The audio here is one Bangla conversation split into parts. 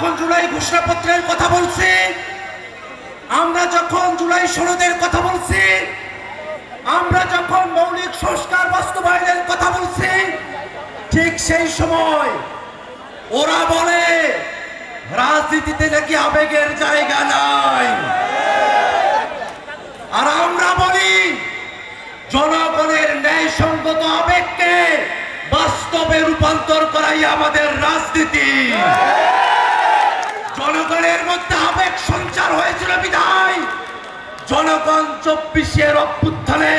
যখন জুলাই ঘোষণাপত্রের কথা বলছি, আমরা যখন জুলাই সনদের কথা বলছি, আমরা যখন মৌলিক সংস্কার বাস্তবায়নের কথা বলছি, ঠিক সেই সময় ওরা বলে রাজনীতিতে নাকি আবেগের জায়গা নাই। আর আমরা বলি জনগণের ন্যায়সঙ্গত আবেগকে বাস্তবে রূপান্তর করাই আমাদের রাজনীতি। জনগণের মধ্যে আবেগ সঞ্চার হয়েছিল বিধায় জনগণ 24-এর অভ্যুত্থানে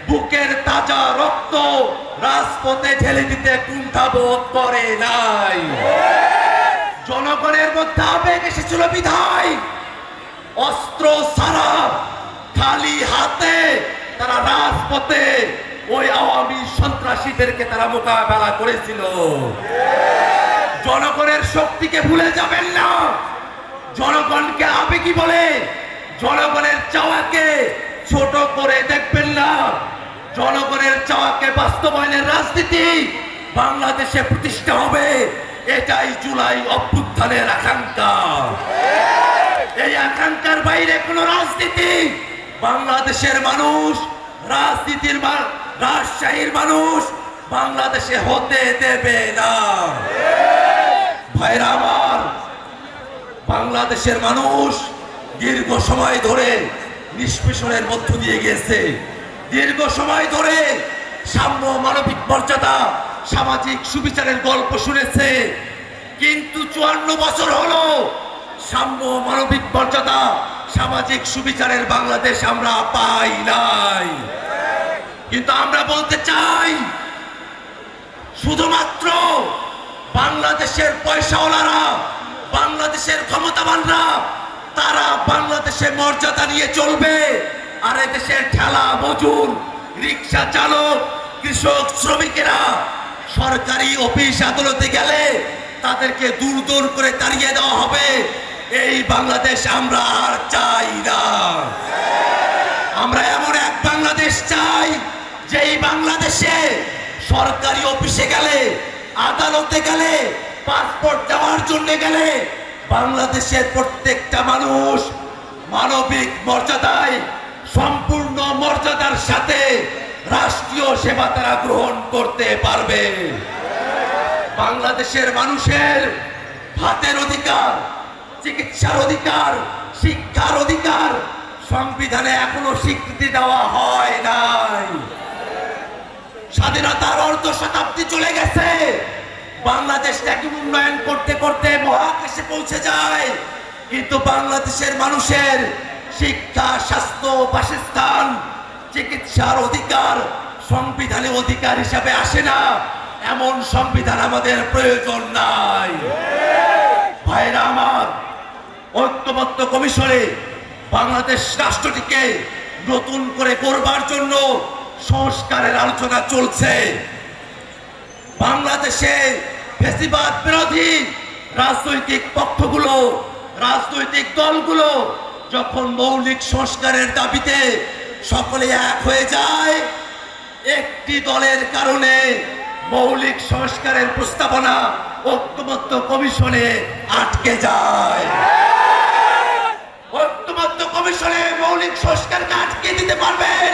বুকের তাজা রক্ত রাজপথে ঢেলে দিতে কুণ্ঠাবোধ করে নাই। জনগণের মধ্যে আবেগ এসেছিল বিধায় অস্ত্র ছাড়া খালি হাতে তারা রাজপথে ওই আওয়ামী সন্ত্রাসীদেরকে তারা মোকাবেলা করেছিল। জনগণের শক্তিকে ভুলে যাবেন না। জনগণকে আবেগী বলে জনগণের চাওয়াকে ছোট করে দেখবেন না। জনগণের চাওয়াকে বাস্তবায়নের রাজনীতি বাংলাদেশে প্রতিষ্ঠা হবে, এটাই জুলাই অভ্যুত্থানের আকাঙ্ক্ষা। এই আকাঙ্ক্ষার বাইরে কোন রাজনীতি বাংলাদেশের মানুষ, রাজনীতির রাজশাহীর মানুষ বাংলাদেশে হতে দেবে না। ভাইরা আমার, বাংলাদেশের মানুষ দীর্ঘ সময় ধরে নিষ্পেষণের মধ্য দিয়ে গেছে। দীর্ঘ সময় ধরে সাম্য, মানবিক মর্যাদা, সামাজিক সুবিচারের গল্প শুনেছে, কিন্তু 54 বছর হলো সাম্য, মানবিক মর্যাদা, সামাজিক সুবিচারের বাংলাদেশ আমরা পাই নাই। কিন্তু আমরা বলতে চাই, শুধুমাত্র বাংলাদেশের পয়সাওয়ালারা, বাংলাদেশের ক্ষমতাবানরা তারা বাংলাদেশে মর্যাদা নিয়ে চলবে, আর এদেশের ঠেলা মজুর, রিক্সা চালক, কৃষক, শ্রমিকেরা সরকারি অফিস আদালতে গেলে তাদেরকে দূর দূর করে তাড়িয়ে দেওয়া হবে। এই বাংলাদেশ আমরা আর চাই না। আমরা এমন এক বাংলাদেশ চাই যেই বাংলাদেশে সরকারি অফিসে গেলে, আদালতে গেলে, পাসপোর্ট দেওয়ার জন্য গেলে বাংলাদেশের প্রত্যেকটা মানুষ মানবিক মর্যাদায়, সম্পূর্ণ মর্যাদার সাথে রাষ্ট্রীয় সেবা তারা গ্রহণ করতে পারবে। বাংলাদেশের মানুষের ভাতের অধিকার, চিকিৎসার অধিকার, শিক্ষার অধিকার সংবিধানে এখনো স্বীকৃতি দেওয়া হয় নাই। স্বাধীনতার অর্ধ শতাব্দী চলে গেছে, বাংলাদেশটাকে উন্নয়ন করতে করতে মহাকাশে পৌঁছে যায়, কিন্তু বাংলাদেশের মানুষের শিক্ষা, স্বাস্থ্য, বাসস্থান, চিকিৎসার অধিকার সংবিধানে অধিকার হিসাবে আসে না। এমন সংবিধান আমাদের প্রয়োজন নাই। ভাইরা আমার, ঐক্যবদ্ধ কমিশনে বাংলাদেশ রাষ্ট্রটিকে নতুন করে গড়বার জন্য সংস্কারের আলোচনা চলছে। বাংলাদেশে ফ্যাসিবাদ বিরোধী রাজনৈতিক পক্ষগুলো, রাজনৈতিক দলগুলো যখন মৌলিক সংস্কারের দাবিতে সকলে এক হয়ে যায়, একটি দলের কারণে মৌলিক সংস্কারের প্রস্তাবনা ঐক্যবদ্ধ কমিশনে আটকে যায়। ঐক্যবদ্ধ কমিশনে মৌলিক সংস্কারকে আটকে দিতে পারবেন,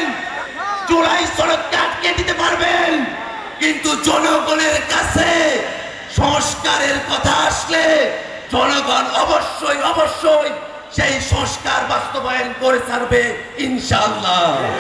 জুলাই সনদকে আটকে দিতে পারবেন, কিন্তু জনগণের কাছে সংস্কারের কথা আসলে জনগণ অবশ্যই অবশ্যই সেই সংস্কার বাস্তবায়ন করে ছাড়বে ইনশাআল্লাহ।